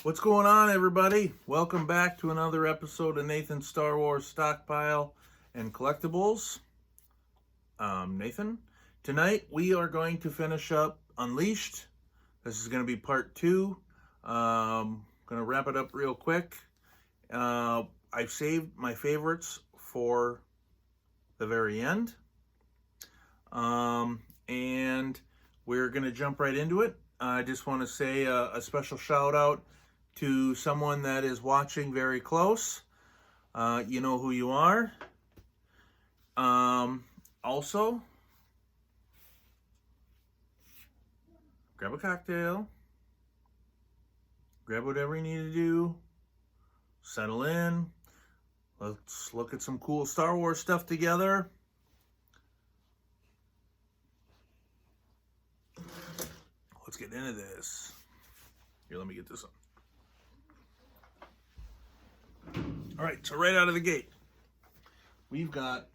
What's going on, everybody? Welcome back to another episode of Nathan's Star Wars Stockpile and Collectibles. Nathan. Tonight we are going to finish up Unleashed. This is going to be part 2. Going to wrap it up real quick. I've saved my favorites for the very end. And we're going to jump right into it. I just want to say a special shout out to someone that is watching very close. You know who you are. Also, grab a cocktail. Grab whatever you need to do. Settle in. Let's look at some cool Star Wars stuff together. Let's get into this. Here, let me get this on. All right, so right out of the gate, we've got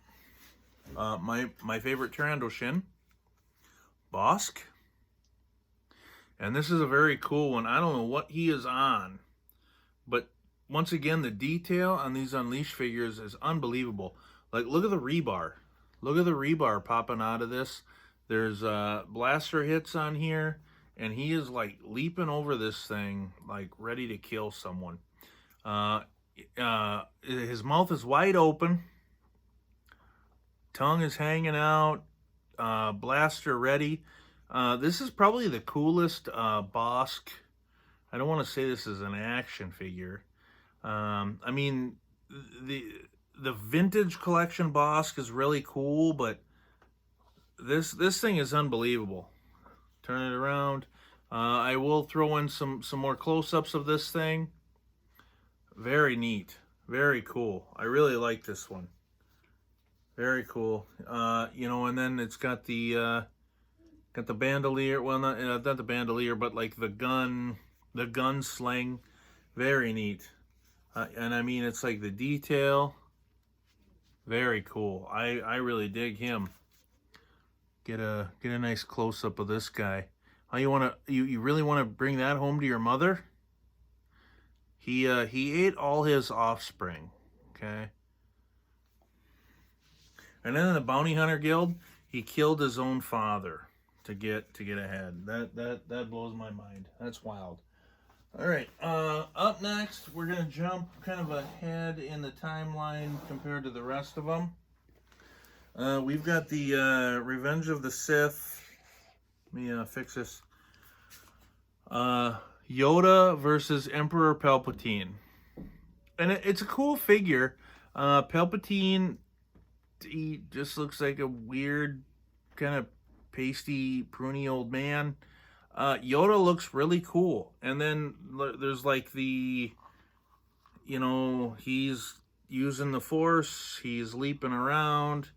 my favorite Trandoshan, Bosk. And this is a very cool one. I don't know what he is on, but once again, the detail on these Unleashed figures is unbelievable. Like, look at the rebar. Look at the rebar popping out of this. There's blaster hits on here, and he is like leaping over this thing, like ready to kill someone. His mouth is wide open. Tongue is hanging out. Blaster ready. This is probably the coolest Bosk. I don't want to say this is an action figure. I mean, the vintage collection Bosk is really cool, but this thing is unbelievable. Turn it around. I will throw in some more close-ups of this thing. Very neat. Very cool. I really like this one. Very cool. And then it's got the bandolier. Well, not the bandolier, but like the gun sling. Very neat. And I mean, it's like the detail. Very cool. I really dig him. Get a nice close up of this guy. Oh, you really want to bring that home to your mother? He ate all his offspring. Okay. And then in the Bounty Hunter Guild, he killed his own father to get ahead. That blows my mind. That's wild. All right. Up next, we're gonna jump kind of ahead in the timeline compared to the rest of them. We've got the Revenge of the Sith. Let me fix this. Yoda versus Emperor Palpatine. And it's a cool figure. Palpatine, he just looks like a weird, kind of pasty, pruny old man. Yoda looks really cool. And then there's like the, he's using the Force. He's leaping around,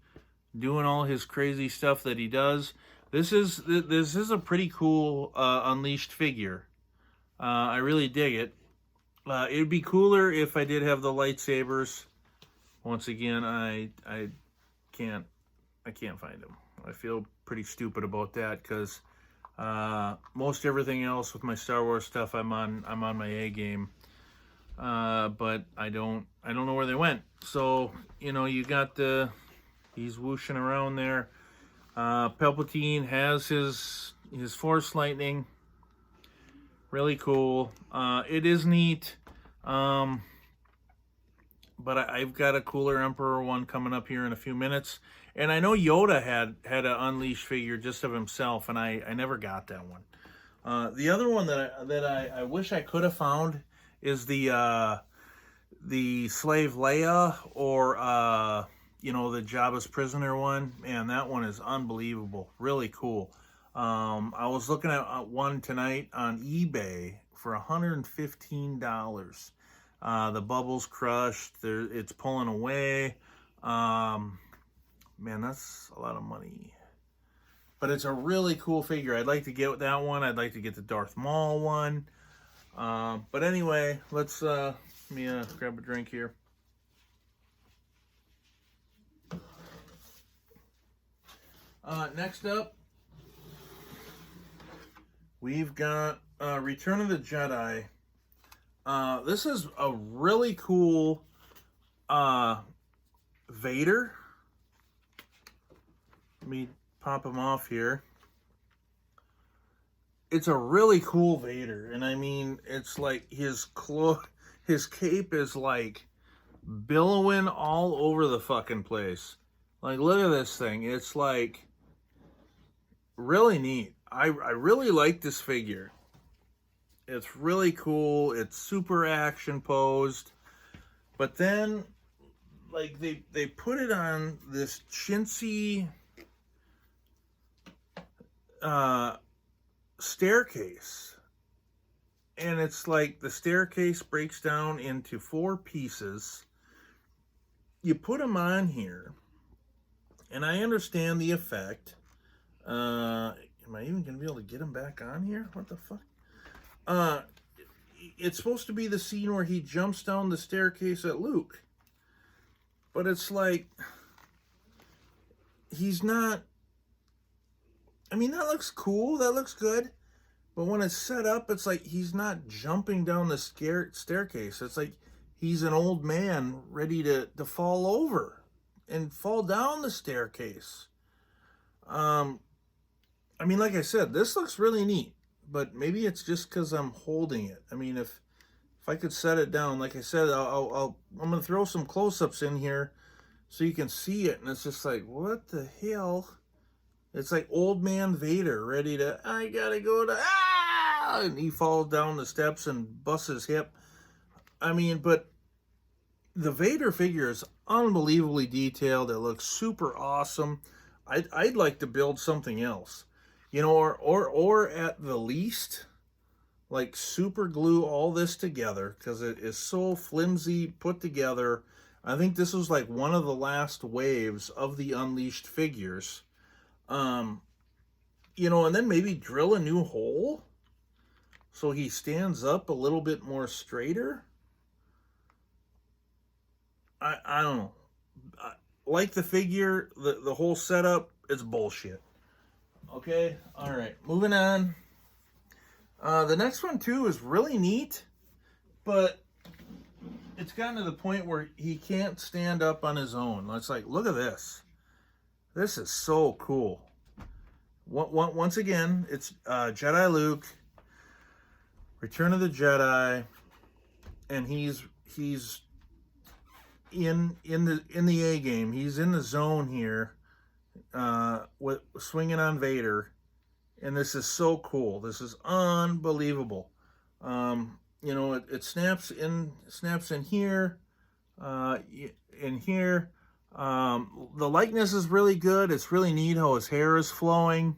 doing all his crazy stuff that he does. This is a pretty cool Unleashed figure. I really dig it. It'd be cooler if I did have the lightsabers. Once again, I can't find them. I feel pretty stupid about that because most everything else with my Star Wars stuff, I'm on my A game. But I don't know where they went. So you got he's whooshing around there. Palpatine has his Force lightning. Really cool. It is neat. But I've got a cooler Emperor one coming up here in a few minutes. And I know Yoda had an Unleashed figure just of himself, and I never got that one. The other one that I wish I could have found is the Slave Leia, or the Jabba's prisoner one. Man, that one is unbelievable. Really cool. I was looking at one tonight on eBay for $115. The bubble's crushed. It's pulling away. Man, that's a lot of money. But it's a really cool figure. I'd like to get that one. I'd like to get the Darth Maul one. But anyway, let me grab a drink here. Next up, we've got Return of the Jedi This is a really cool Vader. Let me pop him off here. It's a really cool Vader, and I mean, it's like his cape is like billowing all over the fucking place. Like, look at this thing. It's like really neat. I really like this figure. It's really cool. It's super action posed. But then, like, they put it on this chintzy staircase. And it's like the staircase breaks down into 4 pieces. You put them on here. And I understand the effect. Am I even going to be able to get him back on here? What the fuck? It's supposed to be the scene where he jumps down the staircase at Luke. But it's like, he's not, I mean, that looks cool, that looks good. But when it's set up, it's like he's not jumping down the staircase. It's like he's an old man ready to fall over and fall down the staircase. I mean, like I said, this looks really neat. But maybe it's just because I'm holding it. I mean, if I could set it down, like I said, I'm gonna throw some close-ups in here so you can see it, and it's just like, what the hell? It's like old man Vader ready to, I gotta go to, and he falls down the steps and busts his hip. I mean, but the Vader figure is unbelievably detailed. It looks super awesome. I'd like to build something else. You know, or at the least, like, super glue all this together, because it is so flimsy put together. I think this was like one of the last waves of the Unleashed figures. You know, and then maybe drill a new hole so he stands up a little bit more straighter. I don't know. Like the figure, the whole setup, it's bullshit. Okay, all right, moving on. The next one, too, is really neat, but it's gotten to the point where he can't stand up on his own. It's like, look at this. This is so cool. Once again, it's Jedi Luke, Return of the Jedi, and he's in the A game. He's in the zone here. With swinging on Vader, and this is so cool. This is unbelievable. You know, it snaps in here, in here. The likeness is really good. It's really neat how his hair is flowing.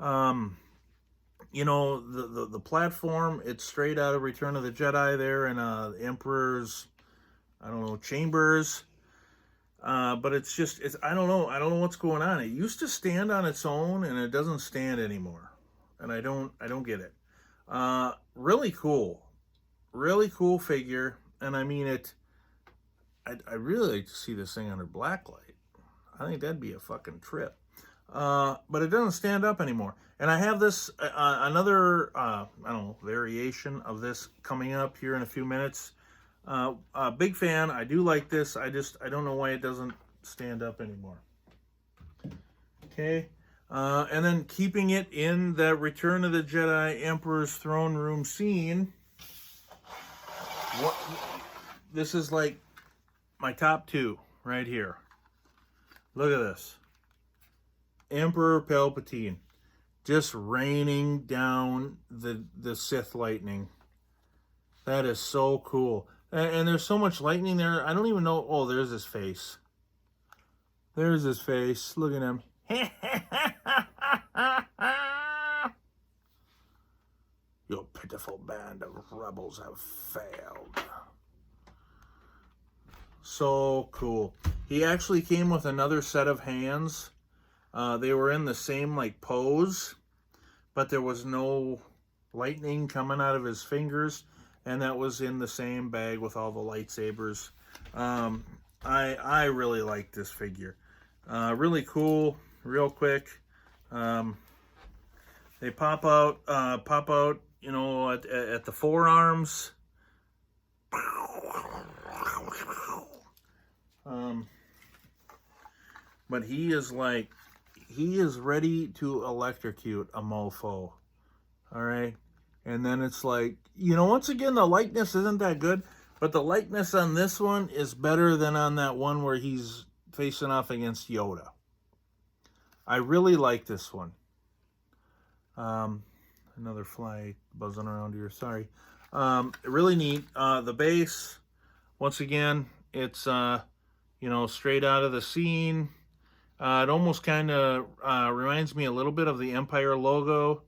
You know, the platform, it's straight out of Return of the Jedi there, and the Emperor's, I don't know, chambers. But it's just, I don't know what's going on. It used to stand on its own, and it doesn't stand anymore, and I don't get it. Really cool figure, and I mean it. I really like to see this thing under blacklight. I think that'd be a fucking trip. But it doesn't stand up anymore, and I have this another I don't know, variation of this coming up here in a few minutes. Big fan. I do like this. I don't know why it doesn't stand up anymore. Okay. And then keeping it in the Return of the Jedi Emperor's throne room scene. This is like my top 2 right here. Look at this. Emperor Palpatine just raining down the Sith lightning. That is so cool. And there's so much lightning there. I don't even know. Oh, there's his face. There's his face. Look at him. Your pitiful band of rebels have failed. So cool. He actually came with another set of hands. They were in the same, like, pose, but there was no lightning coming out of his fingers. And that was in the same bag with all the lightsabers. I really like this figure. Really cool, real quick. They pop out, you know, at the forearms. But he is like, he is ready to electrocute a mofo. All right. And then it's like, once again, the likeness isn't that good, but the likeness on this one is better than on that one where he's facing off against Yoda. I really like this one. Another fly buzzing around here. Sorry. Really neat. The base, once again, it's, straight out of the scene. It almost kind of reminds me a little bit of the Empire logo.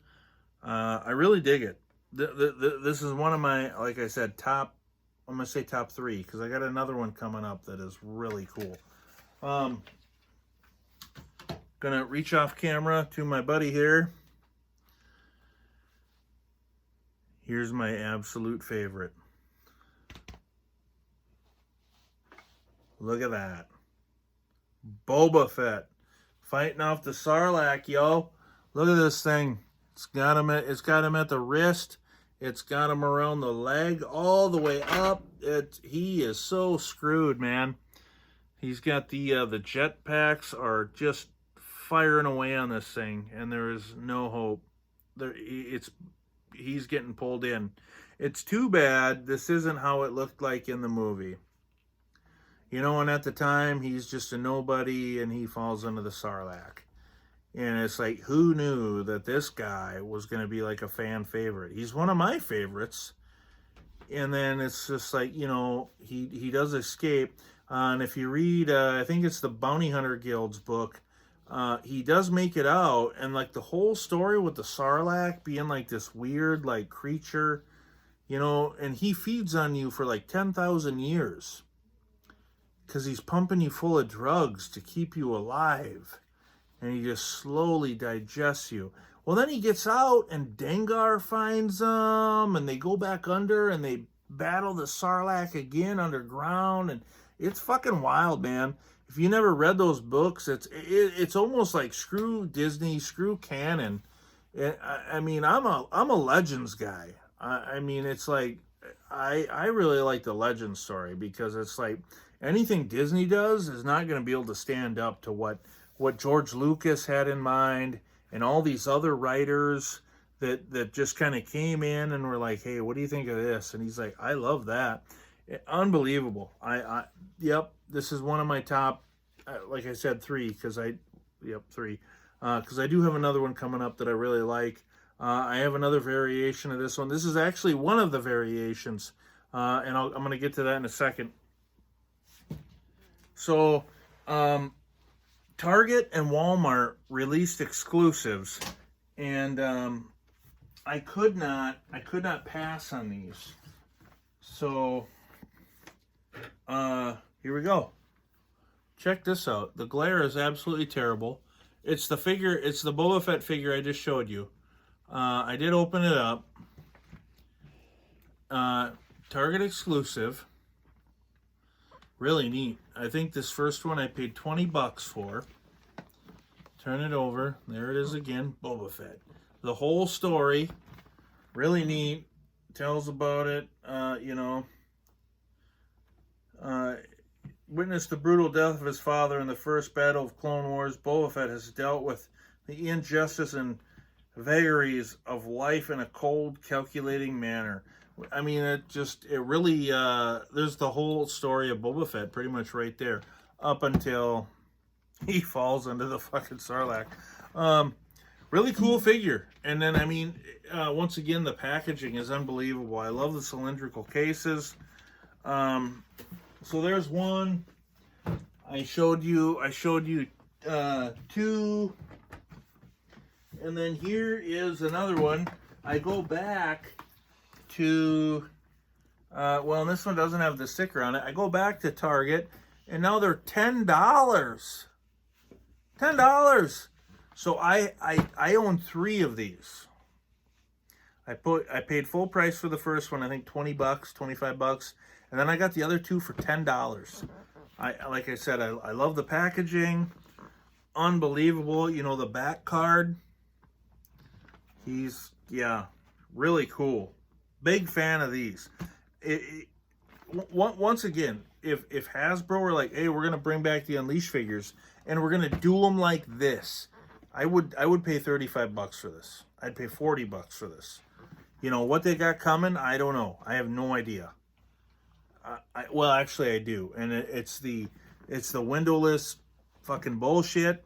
I really dig it. This is one of my, like I said, top, I'm going to say top 3, because I got another one coming up that is really cool. Gonna reach off camera to my buddy here. Here's my absolute favorite. Look at that. Boba Fett fighting off the Sarlacc, yo. Look at this thing. It's got him at the wrist. It's got him around the leg all the way up. He is so screwed, man. He's got the jetpacks are just firing away on this thing, and there is no hope. He's getting pulled in. It's too bad this isn't how it looked like in the movie. And at the time, he's just a nobody, and he falls into the Sarlacc. And it's like, who knew that this guy was going to be like a fan favorite? He's one of my favorites. And then it's just like, he does escape. And if you read, I think it's the Bounty Hunter Guild's book, he does make it out. And like the whole story with the Sarlacc being like this weird like creature, and he feeds on you for like 10,000 years. Because he's pumping you full of drugs to keep you alive. And he just slowly digests you. Well, then he gets out, and Dengar finds them, and they go back under, and they battle the Sarlacc again underground, and it's fucking wild, man. If you never read those books, it's almost like screw Disney, screw canon. I mean, I'm a Legends guy. I mean, it's like I really like the Legends story, because it's like anything Disney does is not going to be able to stand up to what George Lucas had in mind, and all these other writers that just kind of came in and were like, hey, what do you think of this? And he's like, I love that. Unbelievable. Yep, this is one of my top, like I said, 3, because 3. Because I do have another one coming up that I really like. I have another variation of this one. This is actually one of the variations, and I'm going to get to that in a second. So, Target and Walmart released exclusives, and I could not pass on these. So, here we go. Check this out. The glare is absolutely terrible. It's the Boba Fett figure I just showed you. I did open it up. Target exclusive. Really neat. I think this first one I paid $20 for. Turn it over. There it is again. Boba Fett. The whole story. Really neat. Tells about it. Witnessed the brutal death of his father in the first battle of Clone Wars. Boba Fett has dealt with the injustice and vagaries of life in a cold, calculating manner. I mean, it really, there's the whole story of Boba Fett pretty much right there, up until he falls into the fucking Sarlacc. Really cool figure. And then, I mean, once again, the packaging is unbelievable. I love the cylindrical cases. So there's one. I showed you 2. And then here is another one. I go back to, well, this one doesn't have the sticker on it. I go back to Target, and now they're $10. $10. So I own 3 of these. I paid full price for the first one, I think $20, $25, and then I got the other 2 for $10. Like I said, I love the packaging. Unbelievable. The back card. He's, really cool. Big fan of these. once again, if Hasbro were like, hey, we're gonna bring back the Unleashed figures and we're gonna do them like this, I would pay $35 for this. I'd pay $40 for this. You know what they got coming? I don't know. I have no idea. Well, actually, I do, and it's the windowless fucking bullshit.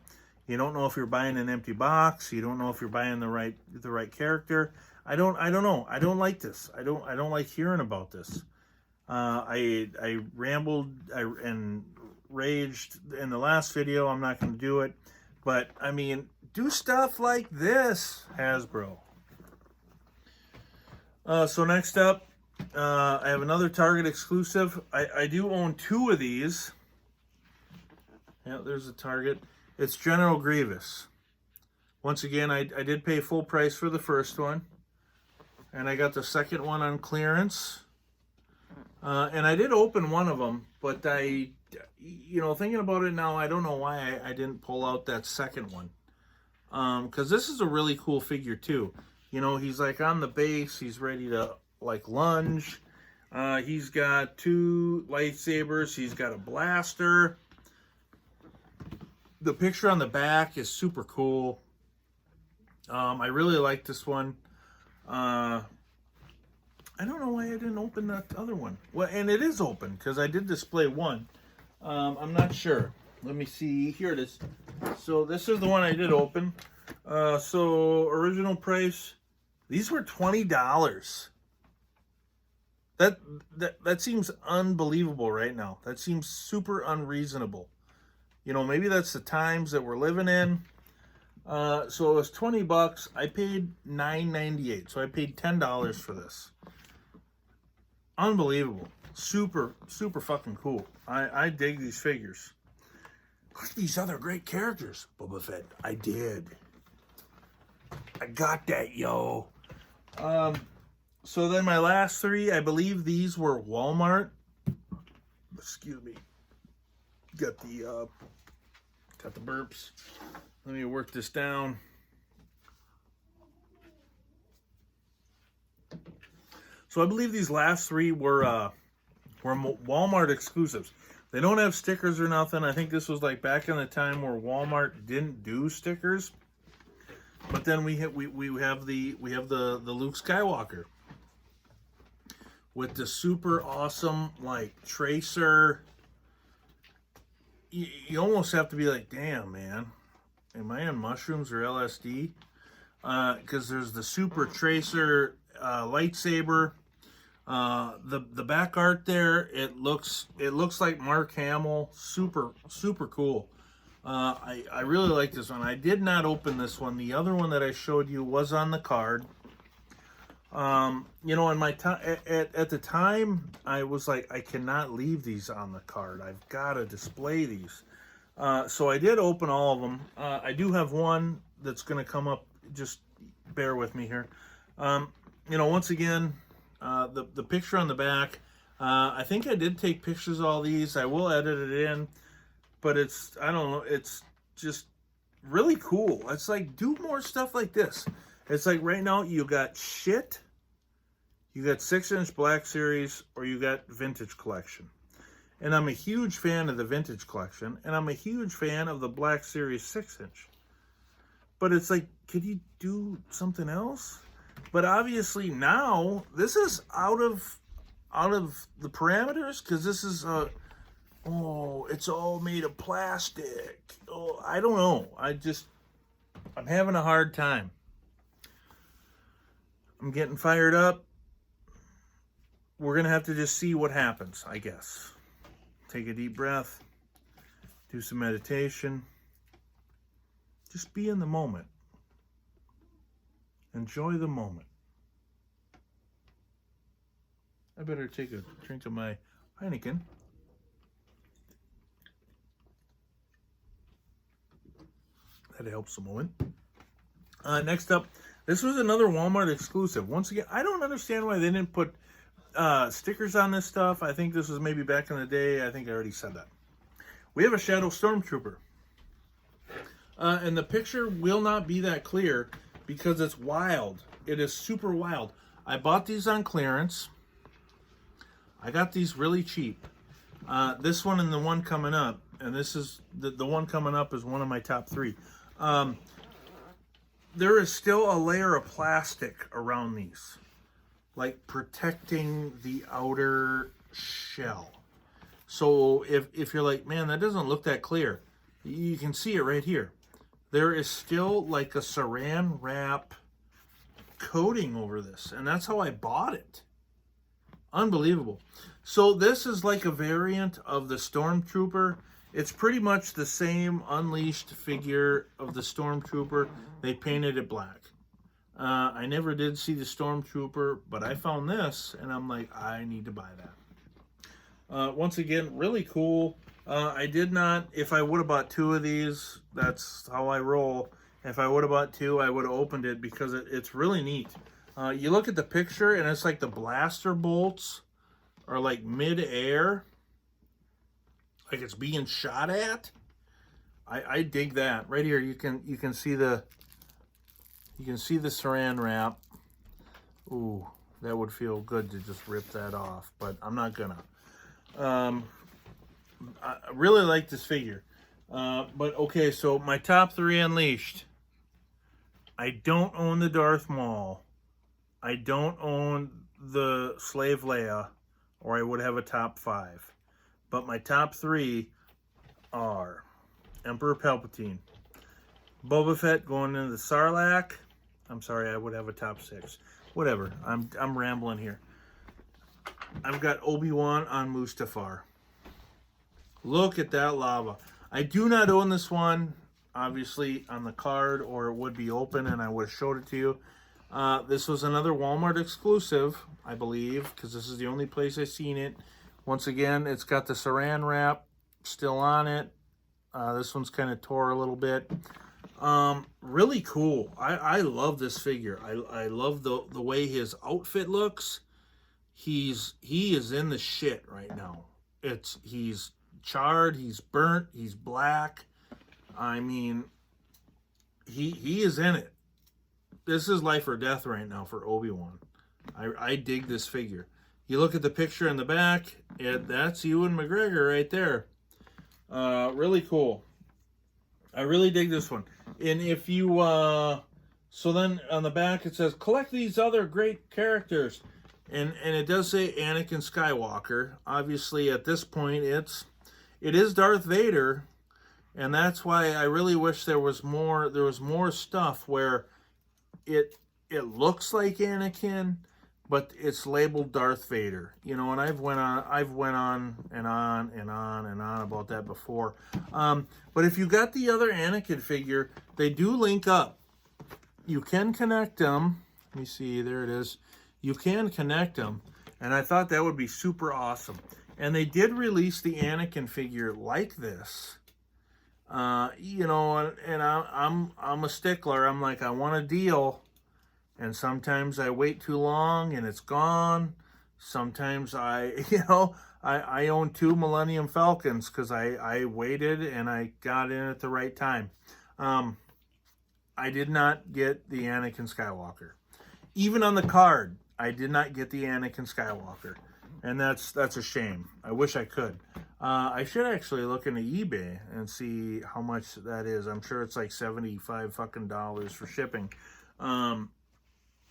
You don't know if you're buying an empty box. You don't know if you're buying the right character. I don't know. I don't like this. I don't like hearing about this. I rambled and raged in the last video. I'm not going to do it, but I mean, do stuff like this, Hasbro. So next up, I have another Target exclusive. I do own 2 of these. Yeah, there's a Target. It's General Grievous. Once again, I did pay full price for the first one. And I got the second one on clearance. And I did open one of them, but thinking about it now, I don't know why I didn't pull out that second one. Because this is a really cool figure too. You know, he's like on the base, he's ready to like lunge. He's got 2 lightsabers, he's got a blaster. The picture on the back is super cool. I really like this one. I don't know why I didn't open that other one. Well, and it is open because I did display one. I'm not sure. Let me see. Here it is. So this is the one I did open. So original price. These were $20. That seems unbelievable right now. That seems super unreasonable. You know, maybe that's the times that we're living in. So it was $20. I paid $9.98. So I paid $10 for this. Unbelievable. Super, super fucking cool. I dig these figures. Look at these other great characters. Boba Fett. I did. I got that, yo. So then my last 3, I believe these were Walmart. Excuse me. Got the burps. Let me work this down. So I believe these last 3 were Walmart exclusives. They don't have stickers or nothing. I think this was like back in the time where Walmart didn't do stickers. But then we have the Luke Skywalker with the super awesome like tracer. You almost have to be like, damn, man, am I on mushrooms or LSD? Because there's the super tracer lightsaber. The back art there, it looks like Mark Hamill. Super, super cool. I really like this one. I did not open this one. The other one that I showed you was on the card. You know, in my time at the time, I was like, I cannot leave these on the card. I've got to display these. So I did open all of them. I do have one that's going to come up. Just bear with me here. You know, once again, the picture on the back. I think I did take pictures of all these. I will edit it in. But it's, I don't know, it's just really cool. It's like, do more stuff like this. It's like right now you got shit, you got 6-inch Black Series, or you got Vintage Collection. And I'm a huge fan of the Vintage Collection, and I'm a huge fan of the Black Series 6-inch. But it's like, could you do something else? But obviously now, this is out of the parameters, because this is oh, it's all made of plastic. Oh, I don't know. I'm having a hard time. I'm getting fired up. We're going to have to just see what happens, I guess. Take a deep breath. Do some meditation. Just be in the moment. Enjoy the moment. I better take a drink of my Heineken. That helps a moment. Next up, this was another Walmart exclusive. Once again, I don't understand why they didn't put stickers on this stuff. I think this was maybe back in the day. I think I already said that. We have a Shadow Stormtrooper. And the picture will not be that clear because it's wild. It is super wild. I bought these on clearance. I got these really cheap. This one and the one coming up, and this is the one coming up is one of my top 3. There is still a layer of plastic around these, like protecting the outer shell. So if you're like, man, that doesn't look that clear, you can see it right here. There is still like a saran wrap coating over this, and that's how I bought it. Unbelievable. So this is like a variant of the Stormtrooper. It's pretty much the same unleashed figure of the Stormtrooper. They painted it black. I never did see the Stormtrooper, but I found this, and I'm like, I need to buy that. Once again, really cool. I did not, if I would have bought 2 of these, that's how I roll. If I would have bought 2, I would have opened it because it's really neat. You look at the picture, and it's like the blaster bolts are like mid-air, like it's being shot at. I dig that. Right here, you can see the saran wrap. Ooh, that would feel good to just rip that off, but I'm not gonna. I really like this figure. But okay, so my top 3 Unleashed. I don't own the Darth Maul. I don't own the Slave Leia, or I would have a top 5. But my top 3 are Emperor Palpatine, Boba Fett going into the Sarlacc. I'm sorry, I would have a top 6. Whatever, I'm rambling here. I've got Obi-Wan on Mustafar. Look at that lava. I do not own this one, obviously, on the card, or it would be open and I would have showed it to you. This was another Walmart exclusive, I believe, because this is the only place I've seen it. Once again, it's got the saran wrap still on it. This one's kind of tore a little bit. Really cool. I love this figure. I love the way his outfit looks. He is in the shit right now. He's charred, he's burnt, he's black. I mean, he is in it. This is life or death right now for Obi-Wan. I dig this figure. You look at the picture in the back, that's Ewan McGregor right there. Really cool. I really dig this one. And if you, so then on the back it says, collect these other great characters. And it does say Anakin Skywalker. Obviously at this point it is Darth Vader. And that's why I really wish there was more stuff where it looks like Anakin, but it's labeled Darth Vader. You know, and I've went on and on and on and on about that before. But if you got the other Anakin figure, they do link up. You can connect them. Let me see, there it is. You can connect them, and I thought that would be super awesome. And they did release the Anakin figure like this. You know, and I'm a stickler. I'm like, I want a deal. And sometimes I wait too long and it's gone. Sometimes I own 2 Millennium Falcons because I waited and I got in at the right time. I did not get the Anakin Skywalker. Even on the card, I did not get the Anakin Skywalker. And that's a shame. I wish I could. I should actually look into eBay and see how much that is. I'm sure it's like $75 fucking for shipping.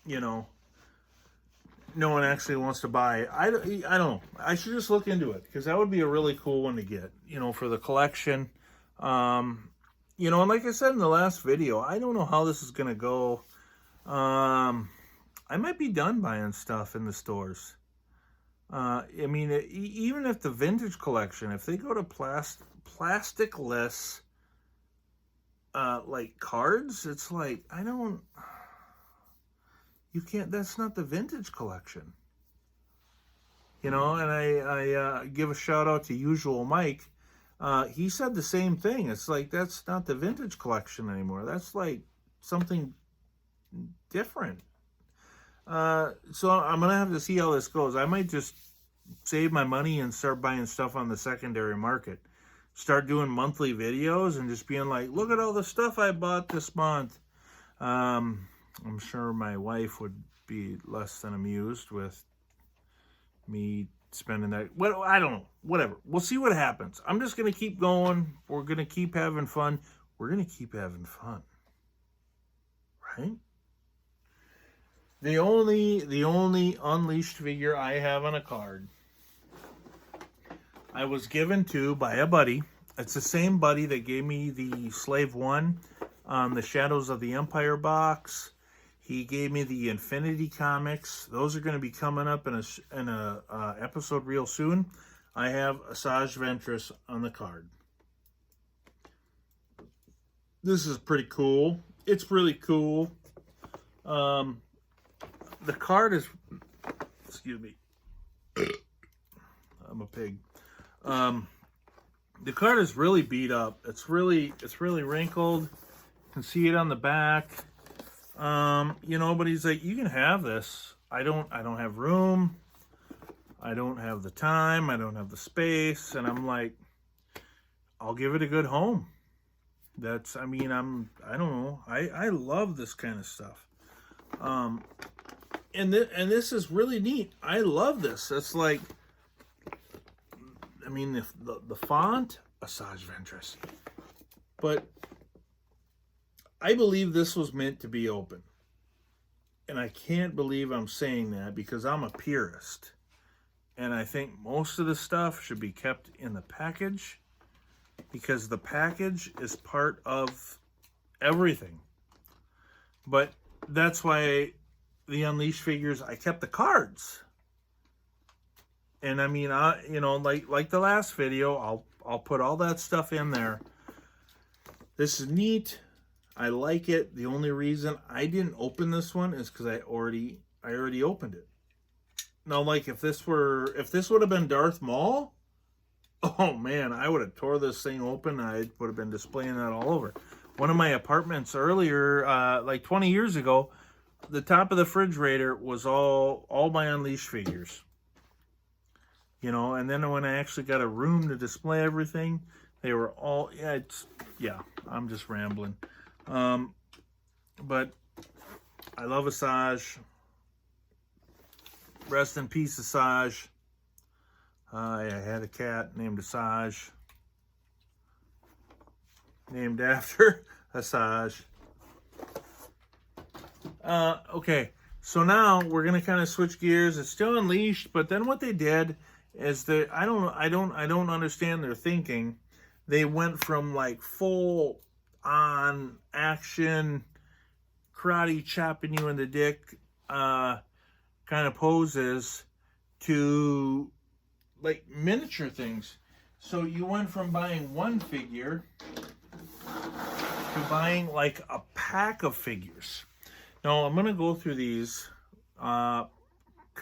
You know, no one actually wants to buy it. I don't know. I should just look into it because that would be a really cool one to get, you know, for the collection. You know, and like I said in the last video, I don't know how this is going to go. I might be done buying stuff in the stores. I mean, even if the vintage collection, if they go to plasticless, like cards, it's like, you can't, that's not the vintage collection. You know, and I give a shout out to Usual Mike. He said the same thing. It's like, that's not the vintage collection anymore. That's like something different. So I'm going to have to see how this goes. I might just save my money and start buying stuff on the secondary market. Start doing monthly videos and just being like, look at all the stuff I bought this month. I'm sure my wife would be less than amused with me spending that. Well, I don't know. Whatever. We'll see what happens. I'm just going to keep going. We're going to keep having fun. We're going to keep having fun. Right? The only Unleashed figure I have on a card, I was given to by a buddy. It's the same buddy that gave me the Slave One, the Shadows of the Empire box. He gave me the Infinity comics. Those are going to be coming up in a episode real soon. I have Asajj Ventress on the card. This is pretty cool. It's really cool. The card is, excuse me, I'm a pig. The card is really beat up. It's really wrinkled. You can see it on the back. You know, but he's like, you can have this. I don't have room. I don't have the time. I don't have the space. And I'm like, I'll give it a good home. I don't know. I love this kind of stuff. And this is really neat. I love this. It's like, I mean, the font, Asajj Ventress. But I believe this was meant to be open. And I can't believe I'm saying that because I'm a purist. And I think most of the stuff should be kept in the package because the package is part of everything. But that's why the Unleashed figures, I kept the cards. And I mean, like the last video, I'll put all that stuff in there. This is neat. I like it. The only reason I didn't open this one is because I already opened it. Now, like if this would have been Darth Maul, oh man, I would have tore this thing open. I would have been displaying that all over. One of my apartments earlier, like 20 years ago, the top of the refrigerator was all my Unleashed figures. You know, and then when I actually got a room to display everything, they were all, I'm just rambling. But I love Asajj. Rest in peace, Asajj. I had a cat named Asajj. Named after Asajj. Okay, so now we're gonna kind of switch gears. It's still Unleashed, but then what they did is that I don't understand their thinking. They went from like full on action, karate chopping you in the dick, kind of poses to like miniature things. So you went from buying one figure to buying like a pack of figures. Now I'm gonna go through these kind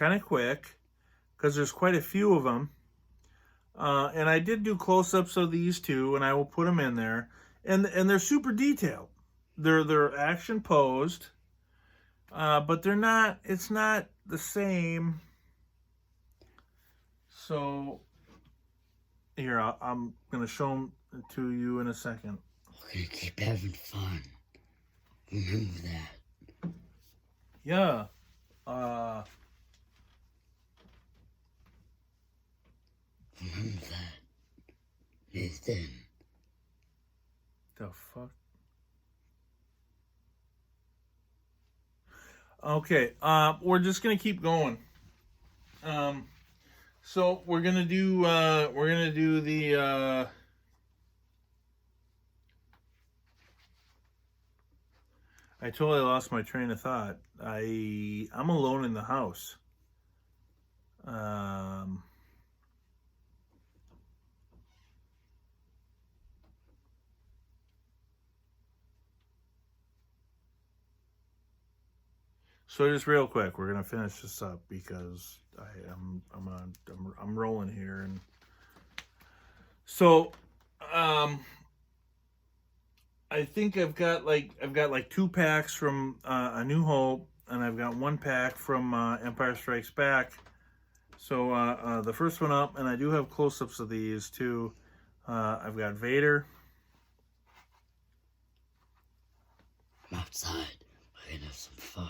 of quick because there's quite a few of them. And I did do close-ups of these two, and I will put them in there. And they're super detailed. They're action posed, but they're not. It's not the same. So here I'm gonna show them to you in a second. We're gonna keep having fun. Remember that. Yeah. Remember that, Nathan. The fuck? Okay, we're just gonna keep going. So we're gonna do the I totally lost my train of thought. I'm alone in the house. So just real quick, we're gonna finish this up because I'm rolling here, and so I think I've got like 2 packs from A New Hope, and I've got 1 pack from Empire Strikes Back. So the first one up, and I do have close-ups of these too. I've got Vader. I'm outside. We're gonna have some fun.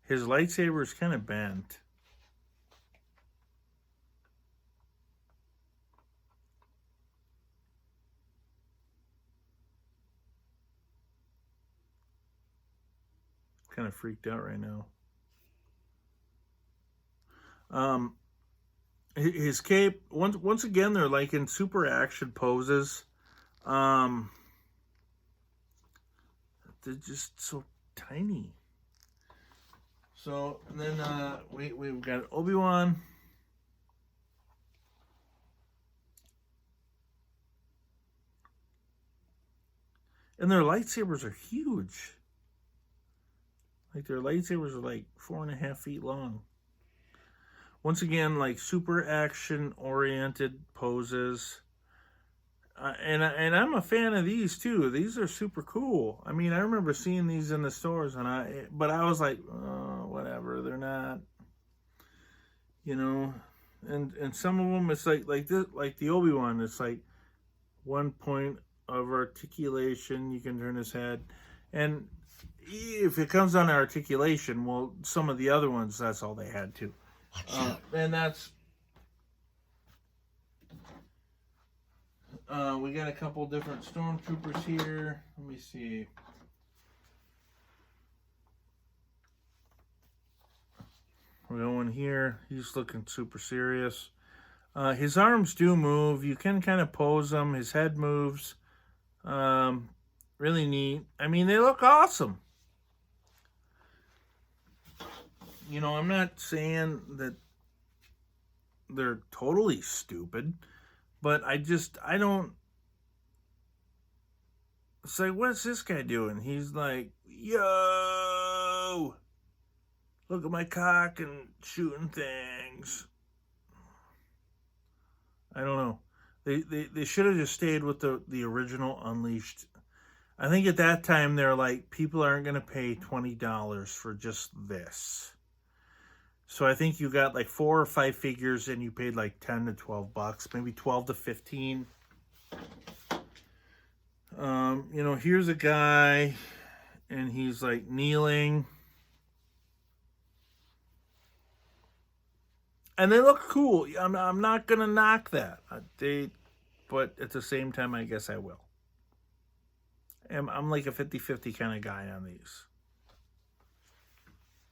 His lightsaber is kind of bent. kind of freaked out right now. His cape, once again, they're like in super action poses. They're just so tiny. So and then we've got Obi-Wan. And their lightsabers are huge. Like their lightsabers are like 4.5 feet long. Once again, like super action oriented poses. And I'm a fan of these too. These are super cool. I mean, I remember seeing these in the stores, but I was like, oh, whatever. They're not, you know. And some of them, it's like this, like the Obi-Wan. It's like 1 point of articulation. You can turn his head, and if it comes down to articulation, well, some of the other ones, that's all they had too. And that's. We got a couple different Stormtroopers here. Let me see. We're going here. He's looking super serious. His arms do move. You can kind of pose them. His head moves. Really neat. I mean, they look awesome. You know, I'm not saying that they're totally stupid. But I don't. It's like, what's this guy doing? He's like, yo, look at my cock and shooting things. I don't know. They should have just stayed with the original Unleashed. I think at that time they're like, people aren't going to pay $20 for just this. So I think you got like 4 or 5 figures and you paid like 10 to 12 bucks, maybe 12 to 15. You know, here's a guy and he's like kneeling. And they look cool. I'm not going to knock that. But at the same time, I guess I will. I'm like a 50-50 kind of guy on these.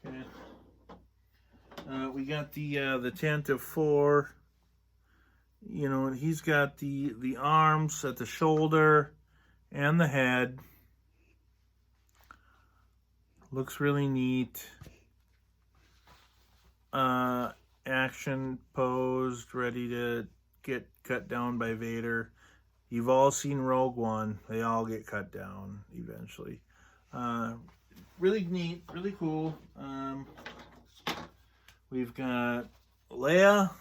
Okay. We got the tent of 4, you know, and he's got the arms at the shoulder and the head. Looks really neat. Action posed, ready to get cut down by Vader. You've all seen Rogue One. They all get cut down eventually. Really neat, really cool. We've got Leia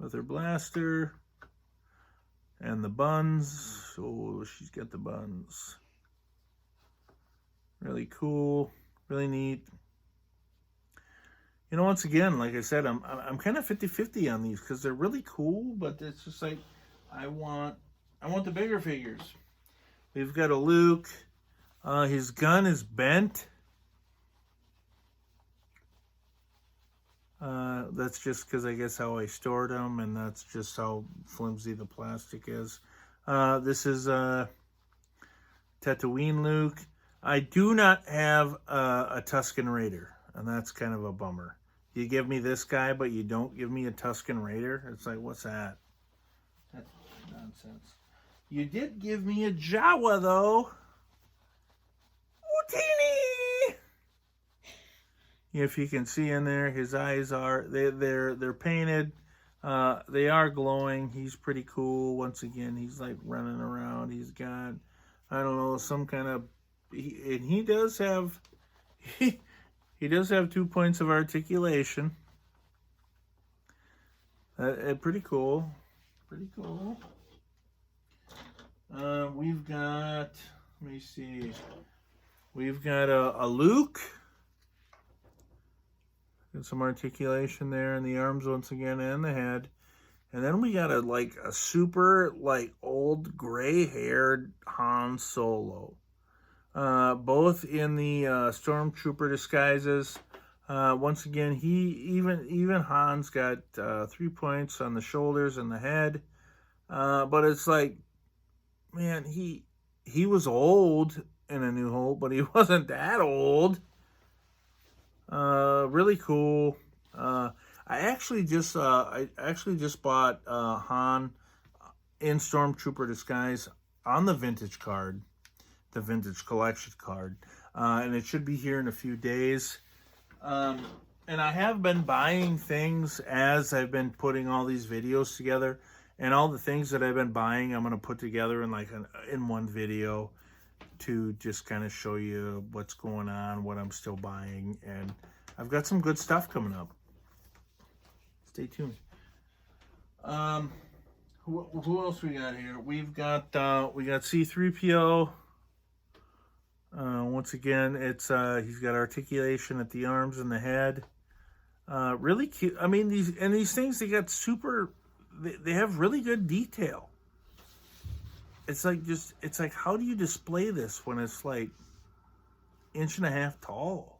with her blaster and the buns. Oh, she's got the buns. Really cool, really neat. You know, once again, like I said, I'm kind of 50-50 on these because they're really cool, but it's just like I want the bigger figures. We've got a Luke. His gun is bent. That's just because I guess how I stored them, and that's just how flimsy the plastic is. This is Tatooine Luke. I do not have a Tusken Raider, and that's kind of a bummer. You give me this guy, but you don't give me a Tusken Raider? It's like, what's that? That's nonsense. You did give me a Jawa, though. Teeny! If you can see in there, his eyes are they're painted. They are glowing. He's pretty cool. Once again, he's like running around. He's got, I don't know, some kind of, he does have he does have 2 points of articulation. Pretty cool. Pretty cool. We've got, let me see. We've got a Luke. Got some articulation there in the arms once again and the head. And then we got a super old gray-haired Han Solo. Both in the Stormtrooper disguises. Once again, even Han's got 3 points on the shoulders and the head. But it's like, man, he was old in A New Hope, but he wasn't that old. Really cool. I actually just bought Han in Stormtrooper disguise on the vintage card, the vintage collection card, and it should be here in a few days. And I have been buying things as I've been putting all these videos together, and all the things that I've been buying, I'm gonna put together in in one video to just kind of show you what's going on, what I'm still buying, and I've got some good stuff coming up. Stay tuned. Who else we got here? We got C-3PO. Once again, it's he's got articulation at the arms and the head. Really cute. I mean, these things, they got super. They have really good detail. It's like how do you display this when it's like 1.5 tall?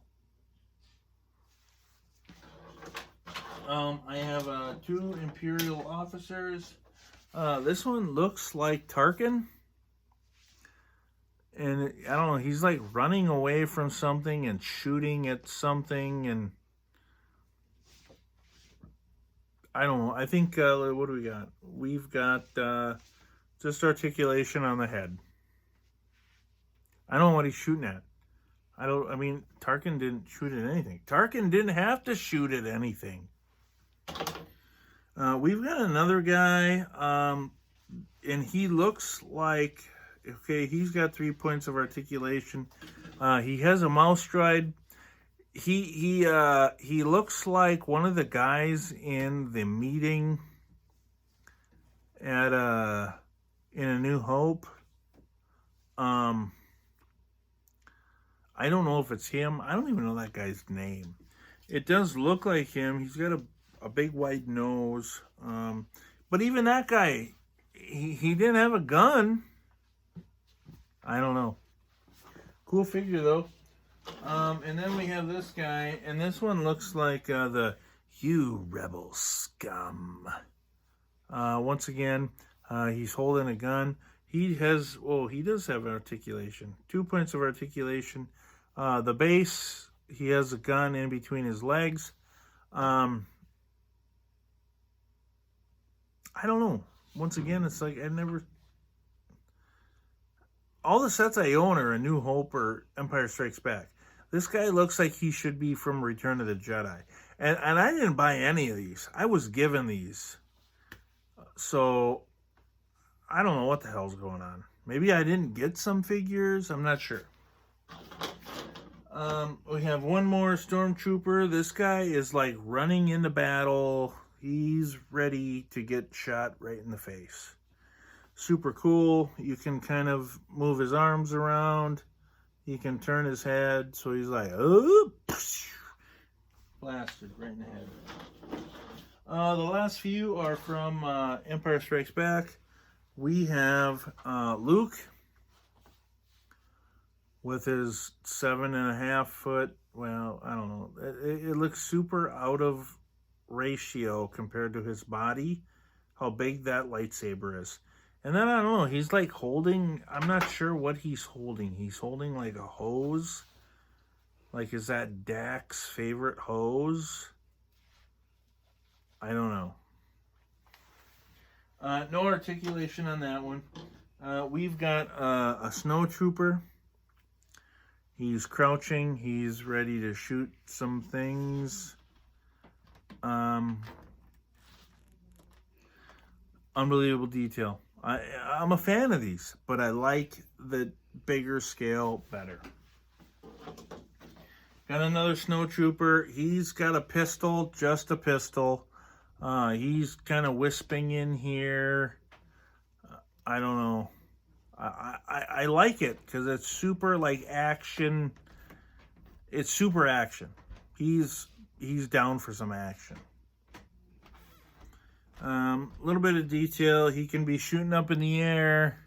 I have 2 Imperial Officers. This one looks like Tarkin. And I don't know, he's like running away from something and shooting at something. And I don't know. I think, what do we got? We've got just articulation on the head. I don't know what he's shooting at. I mean, Tarkin didn't shoot at anything. Tarkin didn't have to shoot at anything. We've got another guy, and he looks like, okay, he's got 3 points of articulation. He has a mouse stride. He looks like one of the guys in the meeting at in A New Hope. I don't know if it's him. I don't even know that guy's name. It does look like him. He's got a big white nose. But even that guy, he didn't have a gun. I don't know. Cool figure, though. And then we have this guy, and this one looks like the "You Rebel Scum." Once again, he's holding a gun. He does have articulation. 2 points of articulation. The base, he has a gun in between his legs. I don't know. Once again, it's like all the sets I own are A New Hope or Empire Strikes Back. This guy looks like he should be from Return of the Jedi. And I didn't buy any of these. I was given these. So, I don't know what the hell's going on. Maybe I didn't get some figures. I'm not sure. We have one more Stormtrooper. This guy is like running into battle. He's ready to get shot right in the face. Super cool. You can kind of move his arms around. He can turn his head. So he's like, oh, blasted right in the head. The last few are from Empire Strikes Back. We have Luke with his 7.5 foot. Well, I don't know. It looks super out of ratio compared to his body. How big that lightsaber is. And then I don't know. He's like holding. I'm not sure what he's holding. He's holding like a hose. Like, is that Dak's favorite hose? I don't know. No articulation on that one. We've got a snowtrooper. He's crouching. He's ready to shoot some things. Unbelievable detail. I'm a fan of these, but I like the bigger scale better. Got another snowtrooper. He's got a pistol, just a pistol. He's kind of wisping in here. I don't know. I like it because it's super like action. It's super action. He's down for some action. A little bit of detail. He can be shooting up in the air.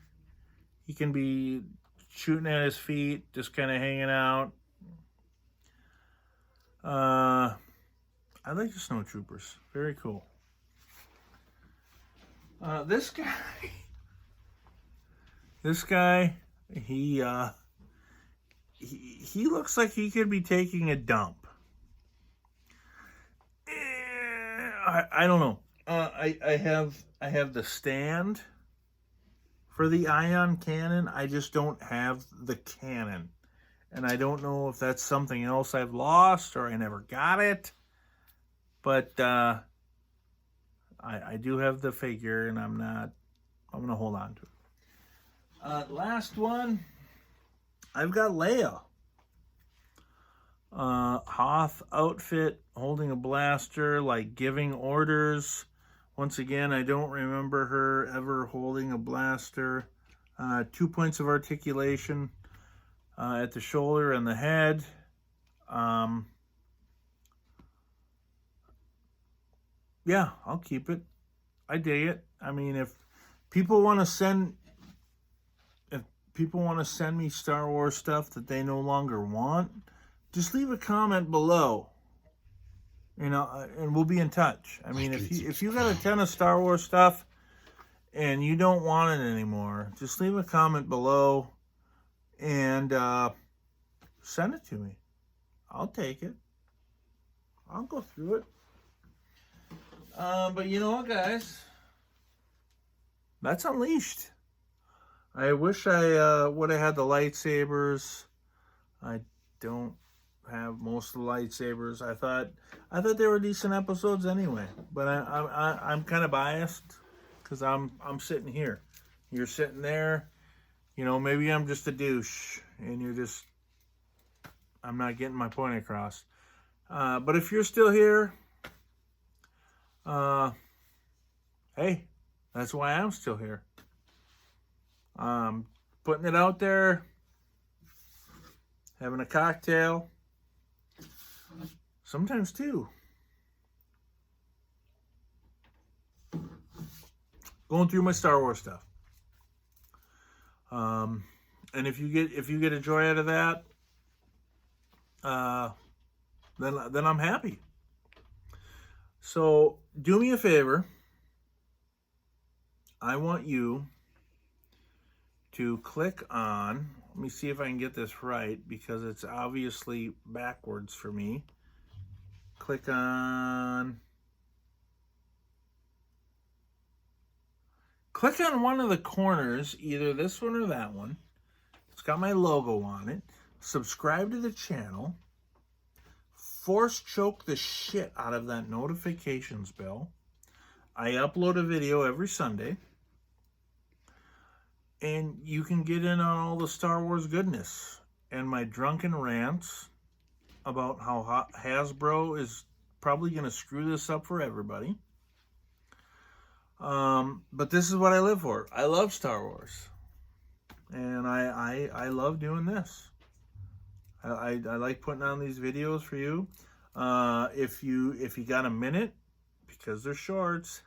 He can be shooting at his feet, just kind of hanging out. I like the snowtroopers. Very cool. This guy, he he looks like he could be taking a dump. I don't know. I have the stand for the ion cannon. I just don't have the cannon. And I don't know if that's something else I've lost or I never got it. But I do have the figure, and I'm going to hold on to it. Last one, I've got Leia. Hoth outfit, holding a blaster, like giving orders. Once again, I don't remember her ever holding a blaster. 2 points of articulation at the shoulder and the head. Yeah, I'll keep it. I dig it. I mean, if people want to send me Star Wars stuff that they no longer want, just leave a comment below. You know, and we'll be in touch. I mean, if you got a ton of Star Wars stuff and you don't want it anymore, just leave a comment below and send it to me. I'll take it. I'll go through it. But you know what, guys? That's Unleashed. I wish I would have had the lightsabers. I don't have most of the lightsabers. I thought they were decent episodes anyway. But I'm kind of biased because I'm sitting here. You're sitting there. You know, maybe I'm just a douche, and I'm not getting my point across. But if you're still here, hey, that's why I'm still here. Putting it out there, having a cocktail, sometimes two. Going through my Star Wars stuff. And if you get a joy out of that, then I'm happy. So do me a favor. I want you to click on, let me see if I can get this right because it's obviously backwards for me. Click on one of the corners, either this one or that one. It's got my logo on it. Subscribe to the channel. Force choke the shit out of that notifications bell. I upload a video every Sunday. And you can get in on all the Star Wars goodness and my drunken rants about how Hasbro is probably going to screw this up for everybody. But this is what I live for. I love Star Wars. And I love doing this. I like putting on these videos for you. If you got a minute, because they're shorts,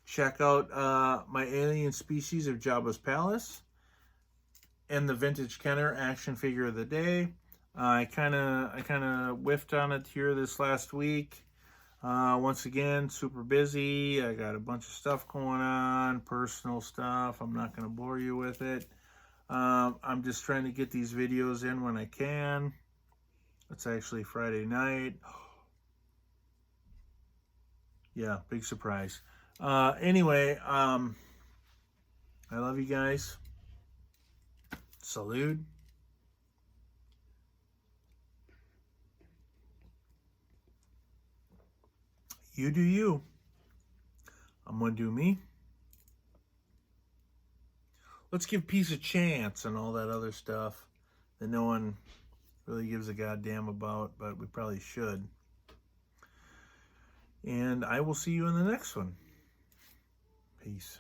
check out my Alien Species of Jabba's Palace and the Vintage Kenner action figure of the day. I kind of whiffed on it here this last week. Once again, super busy. I got a bunch of stuff going on, personal stuff. I'm not going to bore you with it. I'm just trying to get these videos in when I can. It's actually Friday night. Yeah, big surprise. Anyway, I love you guys. Salute. You do you. I'm going to do me. Let's give peace a chance and all that other stuff that no one really gives a goddamn about, but we probably should. And I will see you in the next one. Peace.